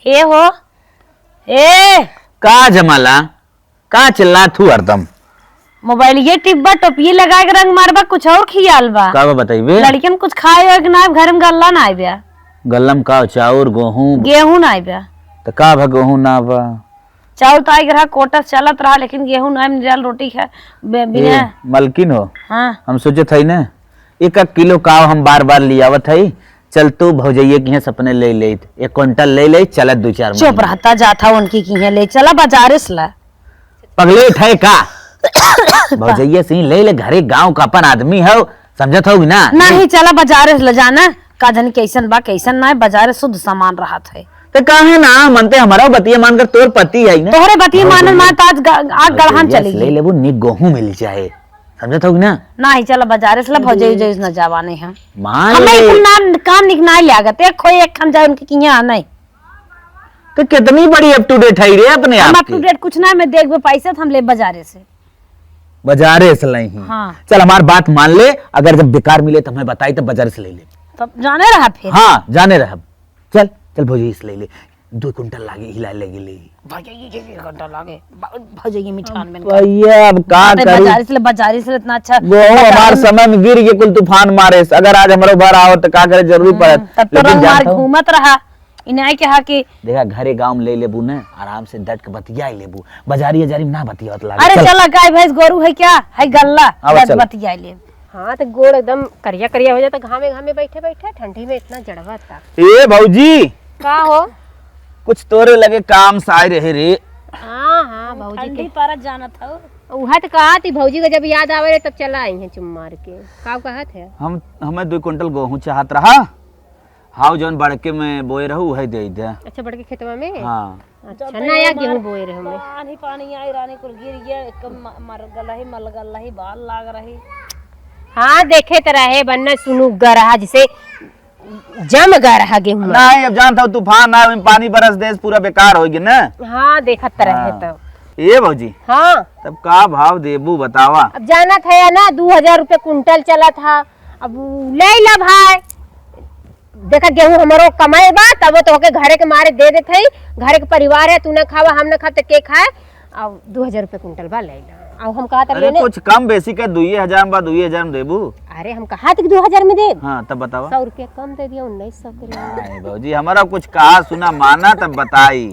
के हो ए का जमाला का चिल्ला थू हरदम मोबाइल ये टिब्बा टोपिए लगा के रंग मारबा कुछ और खियाल बा का बताइबे लड़कियन कुछ खाए हो कि ना घर में गल्ला ना आइबा गल्लम का चाउर गेहूं ना आइबा तो का गेहूं ना बा चाउर तो आई रहा कोटा चलत रहा लेकिन गेहूं ना निराल रोटी खा बिना मलकिन हो। हाँ हम सोचे थे ना 1 किलो काव हम बार बार लियावत है चल तू भौजैये की सपने ले 1 क्विंटल ले चलत 2-4 चुप रहता जाता उनकी की ले चला बाजारे से ला पगले थे का भौजैये से ले घरे गांव का अपन आदमी हो समझत हो ना नहीं चला बाजारे से ले जाना का धन कैसन बा कैसन ना बाजारे शुद्ध सामान रहा थे तो काहे ना मनते हमारा बतिया मानकर तोर पति है ना तोहरे बतिया मानन मात आज आग गढ़हान चली ले लेबू नी गेहूं मिल जाए समझत हो ना नहीं चला बाजारे से ला भौजई जइस न जावाने हैं मान हमें ले नाम काम निकनाई लागत एक खोई एक खन जाए उनके किया नहीं तो कितनी बड़ी अप टू डेट है रे अपने आप हम अप टू डेट कुछ ना मैं देखबे पैसा हम ले बाजारे से बाजारे से लाई ही हाँ। चल हमारी बात मान ले अगर जब बेकार मिले तो हमें बताई तो बाजार से ले ले तब जाने रहा फिर हाँ जाने रह चल चल भौजी से ले ले 2 क्विंटल लागे हिला लेगी ले घंटा लागे भौजई मिठान में भैया अब का करूं बाजारी से इतना अच्छा गेहूं हमारे समय में गिर के कुल तूफान मारे अगर आज हमारे बार आओ तो का करे जरूरी पड़त तब तो रंग मार घूमत रहा इन्हें कहा कि देखा घरे गांव में ले लेबू ना आराम से डट के बतिया लेबू बाजारी हजारी में ना बतियावत लागे अरे चला गाय भैंस गोरू है क्या है गल्ला बतिया ले हाँ तो गोड़ एकदम करिया करिया हो जाता घामे घामे बैठे बैठे ठंडी में इतना जड़वा था ए भौजी का हो कुछ तोरे लगे काम से आए रहे रे हाँ हाँ भौजी ठंडी पारा जाना था उहा तो कहा थी भौजी को जब याद आवे रहे तब चला आई है चुम मार के का कहा थे हम हमें 2 क्विंटल गेहूं चाहत रहा हाउ जौन बड़के में बोए रहू है दे दे अच्छा बड़के खेतवा में हां अच्छा नया गेहूं बोए रहे हमें पानी पानी आई रानी कुल गिर गया एक मर गला ही मल गला ही बाल लाग रही हाँ देखे तो रहे बनना सुनू गरहा जिसे जम गरहा गेहूं नहीं अब जानता हूं तूफान आए में पानी बरस दे पूरा बेकार होगी ना हाँ देखत रहे तो ए भौजी हाँ तब का भाव देबू बतावा अब जाना था या ना 2000 रुपये कुंटल चला था अब ले ला भाई देखा गेहूं हमारो कमाए बा तब तो के घरे के मारे दे देते घरे के परिवार है तू ना खावा हम ना खा तो के खाए अब 2000 रुपये कुंटल बा ले ला अब हम कहा था लेने कुछ कम बेसी का 2000 में 2000 में देबू अरे हम कहा था कि 2000 में दे हां तब बतावा 100 रुपया कम दे दिया 1900 के लिए नहीं भौजी हमारा कुछ कहा सुना माना तब बताई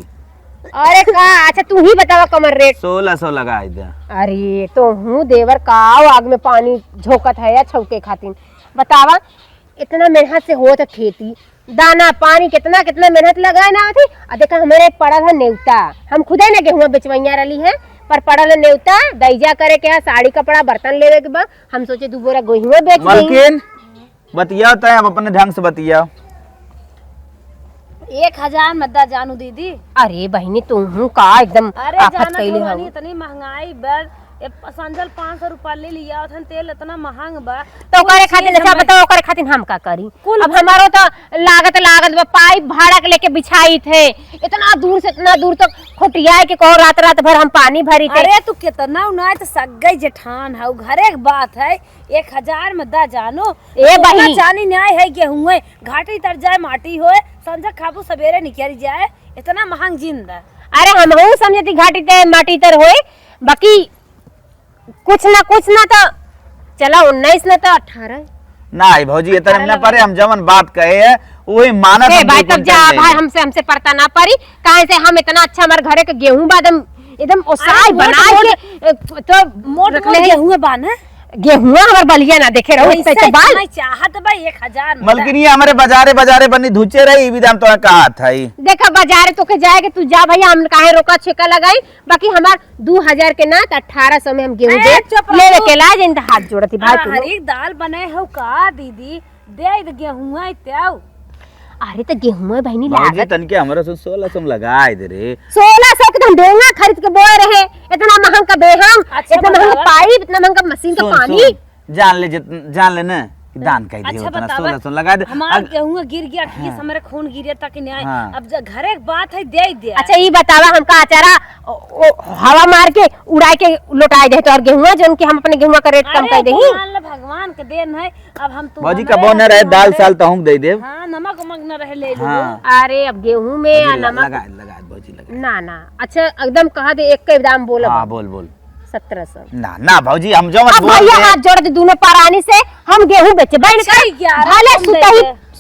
अरे का अच्छा तू ही बतावा कमर रेट 1600 लगाई दे अरे तो हूँ देवर का आग में पानी झोंकत है या छौके खातिर बतावा इतना मेहनत से हो तो खेती दाना पानी कितना कितना मेहनत लगाए ना थी और देखा हमारे पड़ा था नेवता हम खुदे ना गेहूं बेचवैया रही है पर पड़ल नेवता दैजा करे के साड़ी कपड़ा बर्तन लेवे के बा हम सोचे 2 बोरा गेहूं बेच दें मलकिन बतियाओ तो हम अपने ढंग से बतियाओ 1000 मद्दा जानू दीदी अरे बहनी तुम का एकदम अरे आफत कैले हो इतनी महंगाई बढ़ संजल 500 रुपया ले लिया था तेल इतना महंग बा तो करे खातिर अच्छा बताओ करे खातिर हम का करी अब हमारो तो लागत बा पाइप भाड़ा के लेके बिछाई थे इतना दूर तक खोटिया के कहो रात भर हम पानी भरी थे अरे तू कितना उनाय तो सगई जेठान है घरे के बात है 1000 में दा जानो ए बहिनी जानी न्याय है गेहूं घाटी तर जाए माटी होए संजय खाबू सवेरे निकल जाए इतना महंग जिंदा अरे हम समझती घाटी ते माटी तर होए बाकी कुछ ना तो चला 19 ना तो 18 नहीं भौजी इतना ना परे हम जमन बात कहे है वही मानत है भाई तब जा भाई हमसे पड़ता ना पड़ी काहे से हम इतना अच्छा हमारे घरे के गेहूं बादम एकदम ओसाई बना के तो मोट गेहूं बाना गेहूं हमार बलिया ना देखे रहो इससे बाल चाहत भाई 1000 मलकिनी हमारे बाजारे बनी धुचे रही विदाम तो कहा था देखा बाजारे तो के जाए के तू जा भैया हम काहे रोका छेका लगाई बाकी हमार 2000 के ना 1800 में हम गेहूं दे ले के ला जिन हाथ जोड़ती भाई तू हर एक दाल बने हो का दीदी दे गेहूं त्याओ अरे तो गेहूं बहनी भौजी तनके हमरा 1600 में लगाए दे रे 1600 के हम देंगा खरीद के बोए रहे इतना महंगा का बेहम इतना महंगा पाइप इतना महंगा मशीन का पानी जान ले ना दान कह दियो उतना 1600 लगा दे हमारा गेहूं गिर गया कि हमारे खून गिरे तक न्याय अब घरे एक बात है दे दे अच्छा ये बतावा हमका अचारा हवा मार के उड़ा के लौटाए दे तो और गेहूं जो उनके हम अपने गेहूं का रेट कम कर देही भगवान भगवान के देन है। अब हम तू भौजी कबो न रहे दाल साल तो हम दे देब। हाँ नमक उमक न रहे ले लो। हाँ। अरे अब गेहूं में या नमक लगा भौजी लगा। ना ना अच्छा एकदम कहा दे एक के दाम बोला। हाँ बोल 1700। ना भौजी हम जो मत अब भैया हाथ जोड़ दे दोनों पारानी से हम गेहूं बेचे भले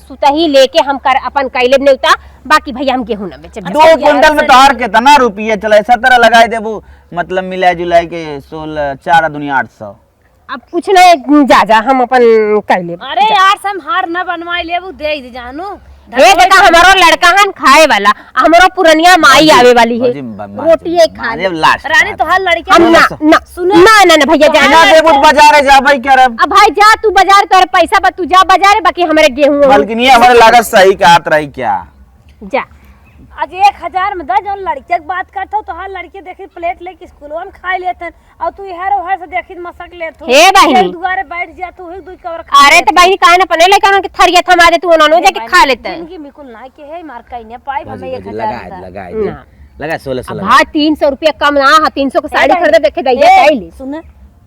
सुतही लेके हम कर अपन कैले नेवता बाकी भैया हम गेहूं न बेचे। 2 क्विंटल में तोहार कितना रुपये चले 17 लगाए देबू मतलब मिला जुलाई के 16 4 दुनिया 800। अब कुछ नहीं जा हम अपन कैले। अरे यार हम हार न बनवाई लेबू दे दे जानू। हे देखा हमारो लड़का हन खाए वाला हमारो पुरनिया माई आवे वाली है रोटी एक खा ले। रानी तो हर लड़के हम ना सुनो ना भैया ना देबू बाजार जा भाई क्या रे। अब भाई जा तू बाजार तोरे पैसा बा तू जा बाजार बाकी हमारे गेहूं बल्कि नहीं हमारे लागत सही कहत रही क्या जा। आज 1000 में दे जो लड़के की बात करता तो हर लड़के देखी प्लेट लेके स्कूलवा में खाई लेते और तू हर से देखी मसक लेत हे बहिनी दुआरे बैठ जा तू एक दू कवर अरे तो बहिनी काहे ना पने लेके के थरिया थमा दे तू उन्होंने जाके खा लेते हैं। जिंदगी बिल्कुल ना के है मार कहीं ने पाई हमें 1000 लगा 1600 भाई 300 रुपया कम ना 300 को साड़ी खरीदे देखे दैया कैली सुन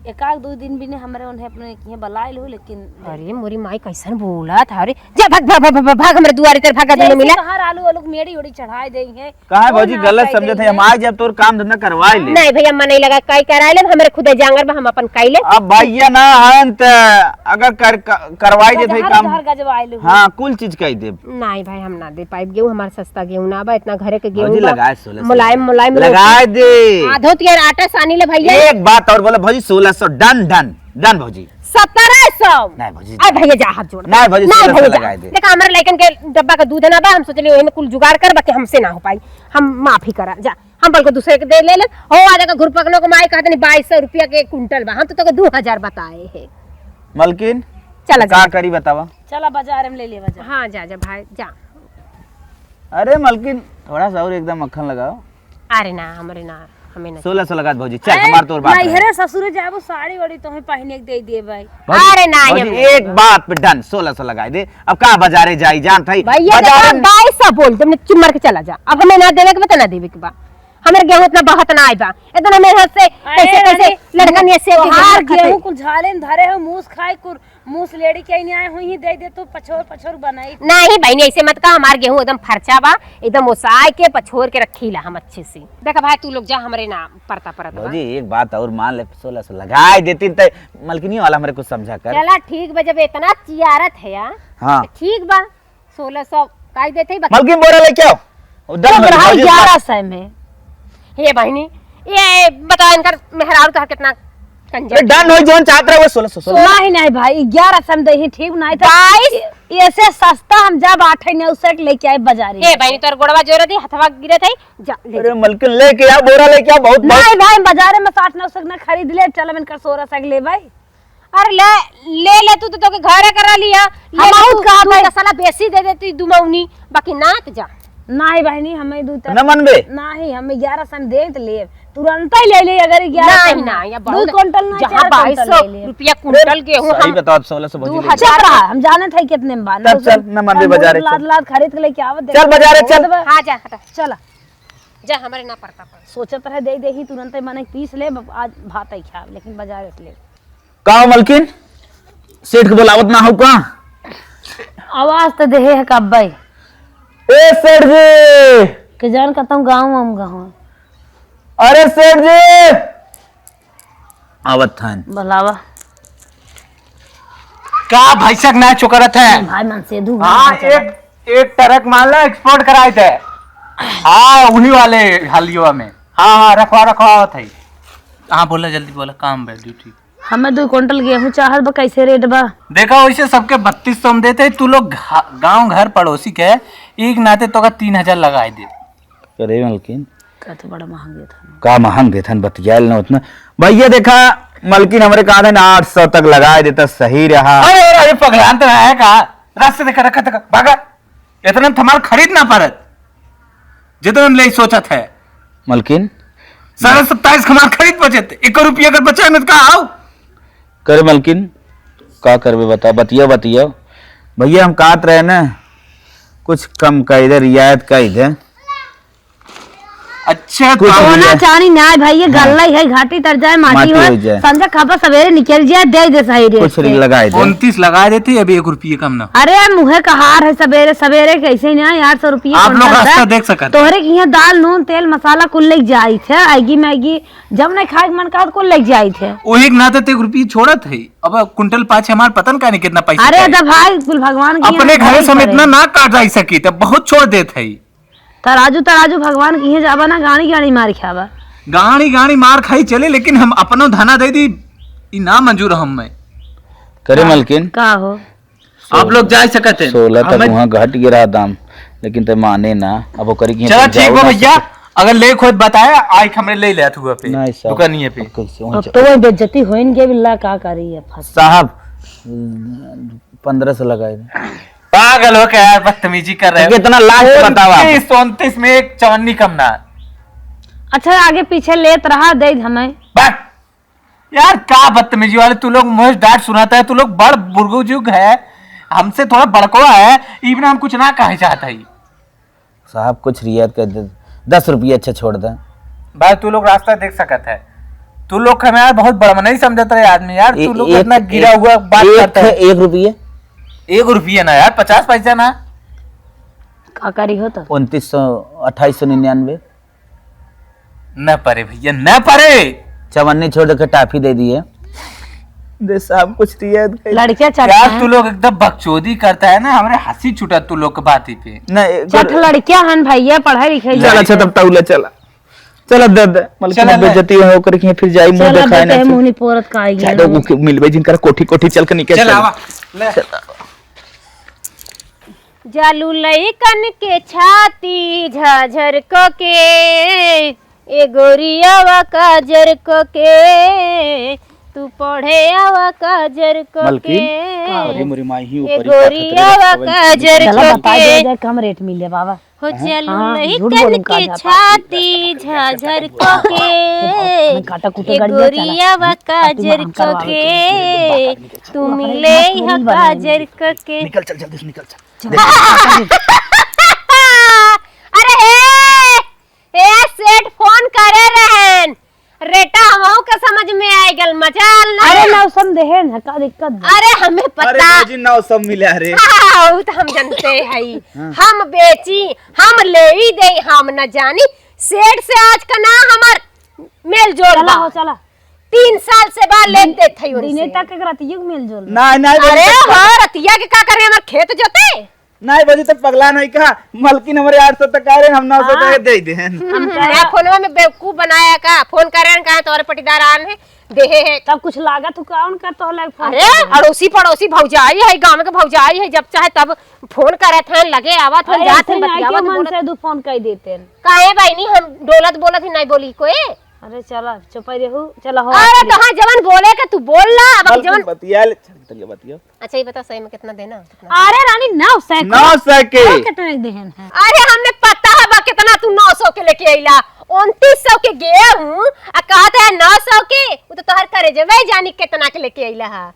एक आध 2 दिन भी ने हमरे उन्हें अपने किए बलाइल हो लेकिन अरे मोरी माई कैसन बोला था। अरे जा भाग हमरे दुआरे तर भागा दोनों मिला हर आलू मेड़ी उड़ी चढ़ाए दे हैं। कहां भौजी गलत समझे थे हम आज जब तोर काम धंधा करवाई ले। नहीं भैया मन नहीं लगा कई कराए ले हमरे खुदे जांगर बा हम अपन कैले। अब भैया ना हन त अगर करवाई दे थे काम घर गजवाइल हां कुल चीज कह दे। नहीं भाई हम ना दे पाए गेहूं हमारा सस्ता गेहूं ना बा इतना घरे के भौजी गेहूं लगाए 1600 मुलायम लगा दे आधो तियार आटा सानी ले भैया। एक बात और बोले भौजी 1600 डन भौजी 1700 नहीं भौजी अरे भैया जा हाथ जोड़ नहीं भौजी 1600 लगाए दे। देखा हमारे लड़कन के डब्बा का दूध ना बा हम सोचली ओहिने कुल जुगाड़ कर बाकी हमसे ना हो पाई हम माफी करा जा हम बल्कि दूसरे के दे ले हो आ जाएगा घुरपकनो को माई कहते नहीं 2200 रुपया के कुंटल बा हम तो 2000 बताए है। मलकिन चला का करी बतावा। चला बाजार में ले ले बाजार। हाँ जा भाई जा। अरे मलकिन थोड़ा सा और एकदम मक्खन लगाओ। अरे ना हमारे ना हमें ना 1600 लगा भौजी चल हमार तोर बात नहीं हेरे ससुर जाबो साड़ी वाड़ी तुम्हें पहने के दे दिए भाई। अरे ना एक बात पे डन 1600 लगाए दे। अब का बाजारे जाई जान थई भैया 2200 बोल तुमने चुप मार के चला जा। अब हमें ना देवे के बता ना देवे के बा हमारे गेहूं इतना बहुत ना आइबा इतना मेहनत से कैसे लड़कन ये से हार गेहूं कुल झाले में धरे हो मूस खाए कुल मूस लेडी के नहीं आए हुई दे दे तो पछोर बनाई नहीं बहनी ऐसे मत कहा हमार गेहूं एकदम फरचा बा एकदम ओसाए के पछोर के रखीला हम अच्छे से। देखा भाई तू लोग जा हमारे ना परता भौजी एक बात और मान ले 1600 लगाए देती त मलकिनी वाला हमरे कुछ समझा कर। चला ठीक बा जब इतना चियारत है यार हां ठीक बा 1600 काई देते मलकिन बोरा ले क्या उधर 1100 में हे बहनी ये बता इनकर मेहरारू तो कितना कंजर डन होई जोन चाहत रहे वो 1600 नहीं भाई 1100 में दही ठीक नहीं था 22 ऐसे सस्ता हम जब 8 लेके आए बाजारी। हे बहनी तोर गोड़वा जोर दी हथवा गिरे थे जा ले। अरे मलकिन लेके आ बोरा लेके आ बहुत नहीं भाई बाजार में 60-900 ना खरीद ले चल मैं कर 1600 ले भाई। अरे ले तू तो के घर करा लिया हम बहुत कहा भाई साला बेसी दे देती दुमौनी बाकी ना त जा नहीं बहनी हमें दूध न मनबे नहीं हमें 1100 में दे तो ले तुरंत ही ले ले अगर 1100 नहीं ना या 2 क्विंटल ना जहां 2200 रुपया कुंटल गेहूं सही हम बताओ 1600 भौजी ले चल रहा हम जाने थे कितने में बान तब चल न मनबे बाजारे लाद खरीद के लेके आवत चल बाजारे चल। हां जा हटा चल जा हमारे ना पड़ता पर सोचत रहे दे ही तुरंत ही माने पीस ले आज भात ही खा लेकिन बाजार से ले का मलकिन सेठ के बुलावत ना हो का आवाज तो दे है कब भाई ए सेठ जी के जान कहता हूं गांव अरे सेठ जी आवत थान बुलावा क्या भाई साहब ना चुकरत है भाई मन से दू हाँ एक ट्रक माल ना एक्सपोर्ट कराए थे हाँ उन्हीं वाले हलिया में हाँ रखवा थे। हाँ बोला जल्दी बोला काम बैठी ठीक हमें 2 क्विंटल गेहूं चाहत बा कैसे रेट बा। देखा वैसे सबके 3200 में देते तू लोग गांव घर पड़ोसी के एक नाते तो का 3000 लगाए दे। अरे मलकिन का तो बड़ा महंग था का महंग देथन बतियाल ना उतना भैया देखा मलकिन हमरे कहा था ना 800 तक लगाए देता सही रहा। अरे पगलान तो है का रास्ते देखा रखा था भागा इतना थमाल खरीद ना पारत जितना ले सोचा था मलकिन 27.5 खमार खरीद बचे 1 रुपया अगर बचा में कहा आओ करे मलकिन का करबे बता बतिया भैया हम कहत रहे ना कुछ कम कर दे रियायत कर दे। अच्छा कुछ तो- हो सोना जाए। चांदी ना भाई ये गल्ला ही है घाटी तर जाए माटी माटी हो हो जाए। समझा खबर सवेरे निकल जाए दे सही रेट कुछ से। लगाए दे 29 लगा देती, अभी 1 रुपये कम ना। अरे मुहे का हार है सवेरे सवेरे कैसे ना 800 रुपये आप लोग रास्ता देख सकत। तोहरे के यहाँ दाल नून तेल मसाला कुल लेके जाई थे आएगी मैगी जब नहीं खाए के मन का कुल लेके जाई थे। वही ना तो 1 रुपये छोड़त है, अब कुंटल पाँच हमार पतन का नहीं कितना पैसा अरे चाहिए। जब भाई कुल भगवान की अपने यहाँ घरे जाई समेत करे। ना ना काट जाई सकी तो बहुत छोड़ देते है। तराजू तराजू भगवान की यहाँ जाबा ना गाड़ी गाड़ी मार खावा गाड़ी गाड़ी मार खाई चले, लेकिन हम अपनो धना दे दी ई ना मंजूर हम में। करे मलकिन का हो आप लोग जा सकते हैं 16 तक हमें- वहाँ घट गिरा दाम, लेकिन ते माने ना। अब वो करी कि चलो ठीक हो भैया, अगर ले खुद बताया आई हमने ले लिया था पे नहीं साहब दुकानिए पे। कैसे अब वहीं तो वो बेइज्जती होइन के बिल्ला का करी है फंस साहब 1500 लगाए दे। पागल हो क्या यार, बदतमीजी कर रहे हो। कितना लास्ट बताओ आप। 29 में एक 54 कम ना। अच्छा आगे पीछे लेत रहा दे हमें बस यार क्या बदतमीजी वाले तू लोग, मुझे डांट सुनाता है। तू लोग बड़ बुजुर्ग है, हमसे थोड़ा बड़कोआ है, इवन हम कुछ ना कहे चाहता ही। साहब कुछ रियायत कर दे, 10 रुपये अच्छा छोड़ दे। भाई तू लोग रास्ता देख सकत है। तू लोग हमें यार बहुत बड़ा नहीं समझता है आदमी यार। तू लोग इतना गिरा हुआ बात करता है। 1 रुपये 1 रुपया ना यार, 50 पैसा ना। का करी हो तो 2900 2899 न परे भैया न परे। चवन्नी छोड़ के टाफी दे दिए दे साहब कुछ रियायत कर। लड़कियां चट यार तू लोग एकदम बकचोदी करता है ना, हमारे हंसी छुटा तू लोग के बात ही पे। नहीं चट लड़कियां हन भैया पढ़ाई लिखाई चल अच्छा तब तौला चला चल दे दे मलकिन चला ले। बेइज्जती हो कर के फिर जाई मुंह चल दिखाए देते ना मुंह पोरत का आई शायद वो मिलबे जिनकर कोठी कोठी चल के निकल चल आवा ले। जालू लइकन के छाती झाझर क के ए गोरियावा काजर क के तू पढ़े आवा काजर क मलकिन के अरे मोरी माई ही ए ऊपर ही गोरियावा काजर चला क बता के दे कम रेट मिले बाबा हो जालू हाँ, झूठ लइकन बोलूं का के जाता। छाती झाझर क के काटा कूटे ए गड़िया गोरियावा काजर हम क करवा के तू अपने मिले यहाँ पूरी यहाँ बनाएंगे। काजर क के निकल चल जल्दी से निकल चल अरे ए सेठ फोन करे रहन रेटा हमहू के समझ में आइ गल मचाल ना। अरे ना समझे न का दिक्कत बा। अरे हमें पता नाव सब मिला रे हाँ, वो तो हम जानते हई हम बेची हम ले ही दे हम न जानी सेठ से आज का ना हमार मेल जोल चला बा हो चला 3 साल से बाद लेते थे दिने उनसे। तक रात युग मिल जोल नहीं नहीं अरे हाँ रतिया के का करे हमार खेत जोते नहीं बजे तक पगला नहीं कहा मलकिन हमारे 800 तक आ रहे हम 900 तक दे दे नया फोनवा में बेवकूफ बनाया का फोन करे कहा तोरे पटीदार आन है देहे है तब कुछ लागत तो कौन कर तो लग फोन अरे अड़ोसी पड़ोसी भौजाई है गांव के भौजाई है जब चाहे तब फोन करे थे लगे आवत थे जात थे बतियावत मन बोलत से दू फोन कर देते हैं। काहे भाई नहीं हम डोलत बोलत ही नहीं बोली कोई। अरे चला चुप रहू चला हो अरे तो हाँ जवन बोले के तू बोल ला अब जवन बतिया ले चल बतिया अच्छा ये बता सही में कितना देना कितना? अरे रानी 900 900 के कितने देहन है अरे हमने पता है बा कितना तू 900 के लेके आइला 2900 के गए हूँ आ कहता है 900 के वो तो तोहर करे जवे जानी कितना के लेके आइला है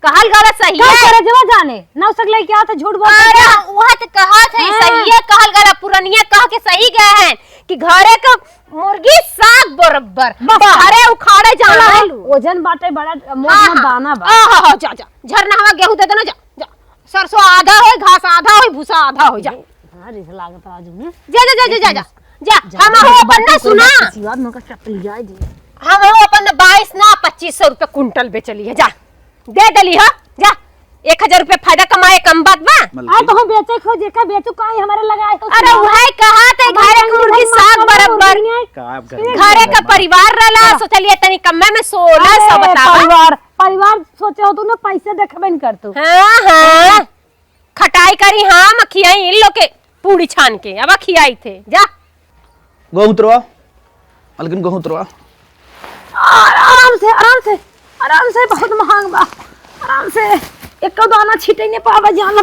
कहल गलत सही क्या है। करे जवा जाने 900 लेके आता झूठ बोल अरे वह तो कहत है सही है कहल गलत पुरनिया कह के सही गए हैं कि घरे का मुर्गी साग बराबर बाहरे उखाड़े जाना है वजन बाटे बड़ा मोटा दाना बा हाँ जा जा झरना हवा गेहूं दे देना जा जा सरसों आधा हो घास आधा हो भूसा आधा हो जा अरे इस लागत राजू ने जा जा जा जा जा जा हम हो अपन ना सुना सिवाद में का चप्पल जाए जी हम हो अपन 22 ना 2500 रुपए कुंटल बेचली है जा दे दली हा जा 1000 रुपए फायदा कमाए कम बात बा आ तो हम बेचे खो जेका बेचू काहे हमारे लगाए हो अरे वही कहा थे घरे के मुर्गी साग बराबर घरे का परिवार रहला सोचलिए तनी कम में 1600 बतावा परिवार परिवार सोचे हो तू ना पैसे देखबे न कर तू हाँ हाँ खटाई करी हम खियाई इन लोग के पूड़ी छान के अब खियाई थे जा गहूं उतरवा मलकिन गहूं उतरवा आराम से बहुत महंग बा आराम से एक दाना छीटे ने पावा जान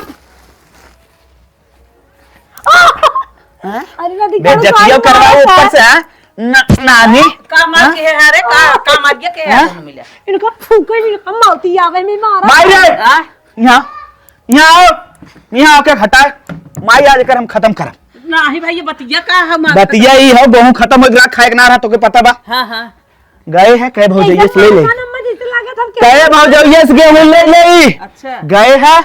अरे नदी बेइज्जतिया करवाओ ऊपर से हैं? नानी कामार के है रे कामार के है मिला इनका फूके भी हम मौती आवे में मारा माई रे यहाँ यहाँ आओ यहाँ आओ के हटाए माई आज कर हम खत्म करम नहीं भाई ये बतिया का हम बतिया ही हो, गेहूं खत्म हो गया, खाए के ना रहा, तोके पता बा। हाँ हाँ गए हैं कहे भौजैया से ले ले, कहे भौजैया से गेहूं ले ले, अच्छा गए है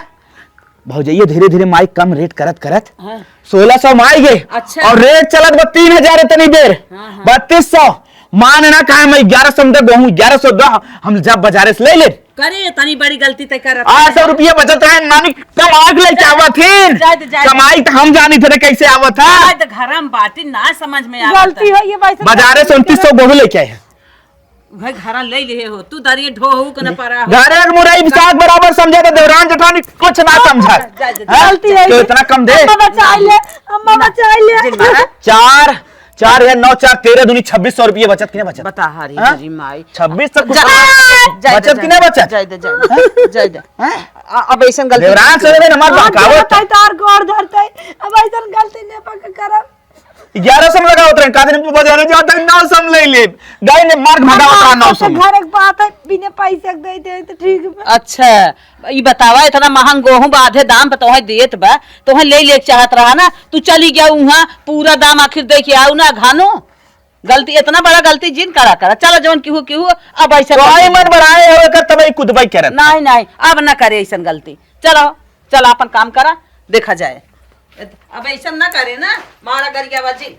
भौजैया धीरे धीरे माइक कम रेट करत करत हाँ 1600 में आई गए। अच्छा। और रेट चलत 3000 इतनी देर, 3200 मान ना कहा मैं 1100 में गेहूं 1100 दो, हम जब बाजारे से ले ले करे तनी बड़ी गलती तय कर 800 रुपया बचत रहे, नानी कमाई के लेके आवत थी, जाए दे, जाए दे। कमाई तो हम जानी थे कैसे आवत था, घर में बाटी ना समझ में गलती हो ये भाई बाजारे से 2900 गेहूं लेके आए हैं। भाई घर ले ले हो तू दारिये ढो हो के न पारा हो। घरे के मुरई साथ बराबर समझे तो देवरान जेठानी कुछ ना समझा, गलती है तो इतना कम दे। अम्मा बचा ले, अम्मा बचा ले। 4 या 9 4 13 दूनी 2600 रुपये बचत किने बचत बता हरी हाँ? हरी माई 26 तक कुछ जाए बचत किने बचत जाए दे जाए दे अब ऐसा गलती देवरान से ने हमार बकावत तार गोड़ धरते, अब ऐसा गलती नहीं पक करब। 1100 में लगावत रहे, कादे ने बाजारे जात 900 में ले ले, गाय ने मार्ग भगावत रहा 900 में। घर एक बात है, बिना पैसे के दे दे तो ठीक है। अच्छा ये बतावा इतना महंग गेहूं बा आधे दाम पे तोहे देत बा तोहे ले ले चाहत रहा ना तू चली गया वहां पूरा दाम आखिर दे के आऊ ना घानो गलती इतना बड़ा गलती जिन करा चलो जवन की हो अब ऐसा कोई मन बढ़ाए हो कर तबई कुदबई करत नहीं नहीं अब ना करे ऐसा गलती चलो चलो अपन काम करा देखा जाए अब ऐसा ना करे ना मारा गरिया बाजी